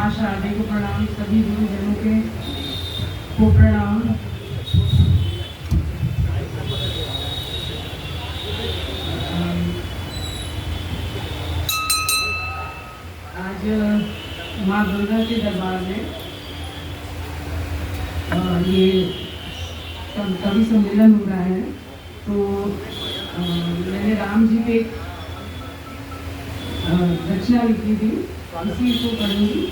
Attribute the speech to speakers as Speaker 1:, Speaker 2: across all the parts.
Speaker 1: माँ शारदे को प्रणाम, सभी गुरुजनों के को प्रणाम। आज माँ दुर्गा के दरबार में ये कवि सम्मेलन हो रहा है, तो मैंने राम जी पे रचना लिखी थी, इसी को पढ़ूंगी।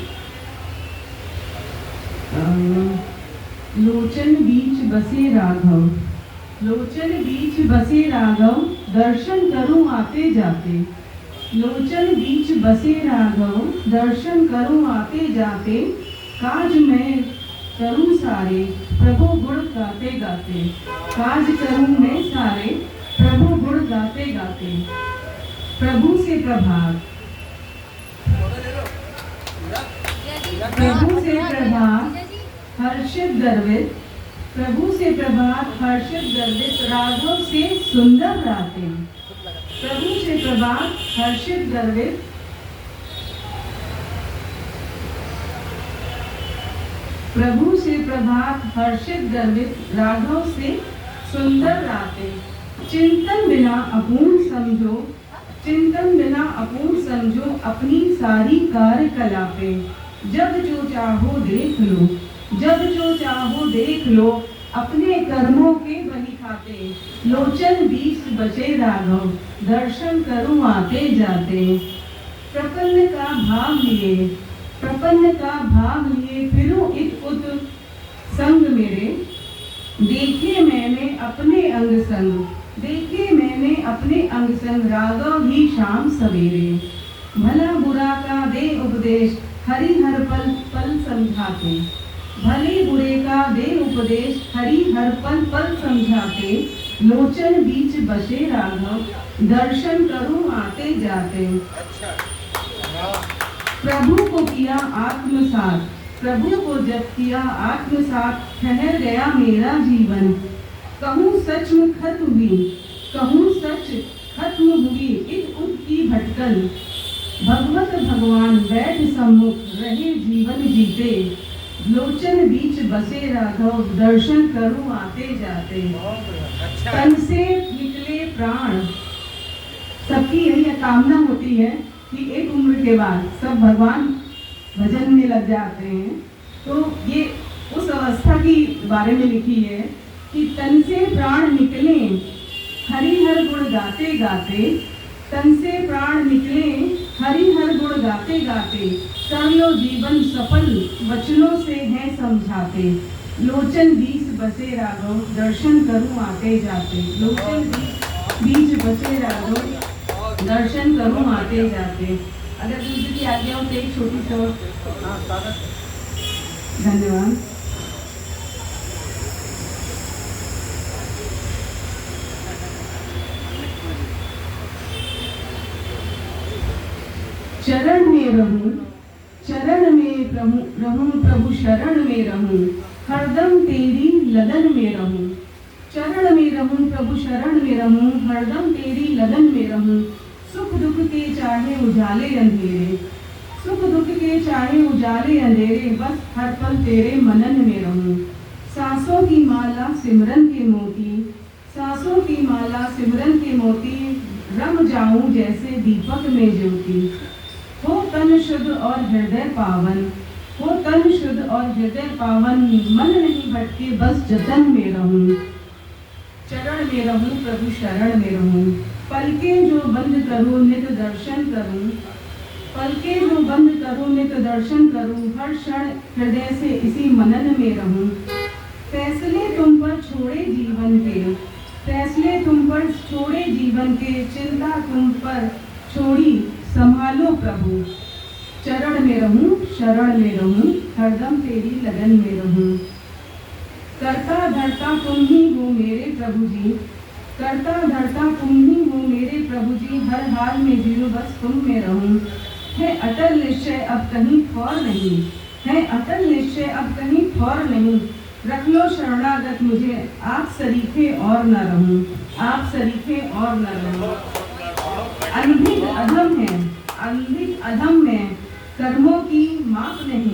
Speaker 1: लोचन बीच बसे राघव, लोचन बीच बसे राघव, दर्शन करूं आते जाते। लोचन बीच बसे राघव, दर्शन करूं आते जाते। काज मैं करूं सारे, प्रभु गुण गाते गाते। काज करूं मैं सारे, प्रभु गुण गाते गाते। प्रभु से प्रभात, प्रभु से प्रभात हर्षित गर्वित। प्रभु से प्रभात हर्षित गर्वित, राघव से सुंदर रातें। प्रभु से प्रभात हर्षित गर्वित, प्रभु से प्रभात हर्षित गर्वित, राघव से सुंदर रातें। चिंतन बिना अपूर्ण समझो, चिंतन बिना अपूर्ण समझो, अपनी सारी कार्यकलापें। जब जो चाहो देख लो, जब जो चाहो देख लो, अपने कर्मों के बलि खाते। लोचन बीच बचे राघव, दर्शन करूं आते जाते। प्रपन्न का भाव लिए, प्रपन्न का भाव लिए, फिरूं इत उत संग मेरे। देखे मैंने अपने अंग संग, देखे मैंने अपने अंग संग, राघव ही शाम सवेरे। भला बुरा का दे उपदेश, हरि हर पल पल समझाते। भले बुरे का दे उपदेश, हरि हर पल पल समझाते। लोचन बीच बसे राघव, दर्शन करूं आते जाते। प्रभु को किया आत्मसात, प्रभु को जब किया आत्मसात, ठहर गया मेरा जीवन। कहूँ सच में खत्म हुई, कहूँ सच खत्म हुई इत उत की भटकन। भगवत भगवान बैठ सम्मुख, रहे जीवन जीते। लोचन बीच बसे राघव, दर्शन करूं आते जाते। तन से निकले प्राण, सबकी यही कामना होती है कि एक उम्र के बाद सब भगवान भजन में लग जाते हैं। तो ये उस अवस्था की बारे में लिखी है कि तन से प्राण निकले, हरि हर गुण गाते गाते। तन से प्राण निकले, हरि हर गुण गाते गाते। कर लो जीवन सफल, वचनों से है समझाते। लोचन बीच बसे राघव, दर्शन करूं आते जाते। लोचन बीच बसे राघव, दर्शन करूं आते जाते। अगर दूसरी की आज्ञा हो तो एक छोटी सी और धन्यवाद। चरण में रहूं, चरण में रहूं, प्रभु शरण में रहूं, हरदम तेरी लगन में रहूं। चरण में रहूं, प्रभु शरण में रहूं, हरदम तेरी लगन में रहूं। सुख दुख के चाहे उजाले अंधेरे, सुख दुख के चाहे उजाले अंधेरे, बस हर पल तेरे मनन में रहूं। सांसों की माला सिमरन के मोती, सांसों की माला सिमरन के मोती, रम जाऊं जैसे दीपक में ज्योति। हो तन शुद्ध और हृदय पावन, हो तन शुद्ध और हृदय पावन, मन नहीं भटके बस जतन में रहूं। चरण में रहूं, प्रभु शरण में रहूं। पलकें जो बंद करूं, नित दर्शन करूं। पलकें जो बंद करूं, नित दर्शन करूं। हर क्षण हृदय से इसी मनन में रहूं। फैसले तुम पर छोड़े जीवन के, फैसले तुम पर छोड़े जीवन के, चिंता तुम पर छोड़ी संभालो प्रभु। चरण में रहूं, शरण में रहूं, हरदम तेरी लगन में रहूं। करता धरता तुम ही हो मेरे प्रभु जी, करता धरता तुम ही हो मेरे प्रभु जी। हर हाल में जीऊं बस तुम में रहूं। है अटल निश्चय अब कहीं ठौर नहीं, है अटल निश्चय अब कहीं ठौर नहीं। रख लो शरणागत मुझे, आप सरीखे और न रहूं, आप सरीखे और न रहूं। अंधिक अधम है, अंधिक अधम में कर्मों की माप नहीं।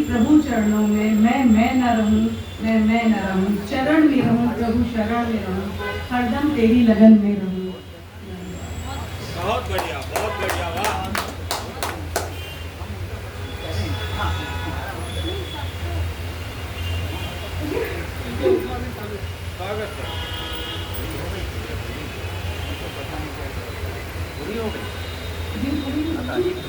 Speaker 1: प्रभु चरणों में मैं न रहूं, मैं न रहूं, चरण में रहूं प्रभु शरण में रहूं, हरदम तेरी लगन में रहूं।
Speaker 2: बहुत बढ़िया, वाह। स्वागत है।
Speaker 1: जी,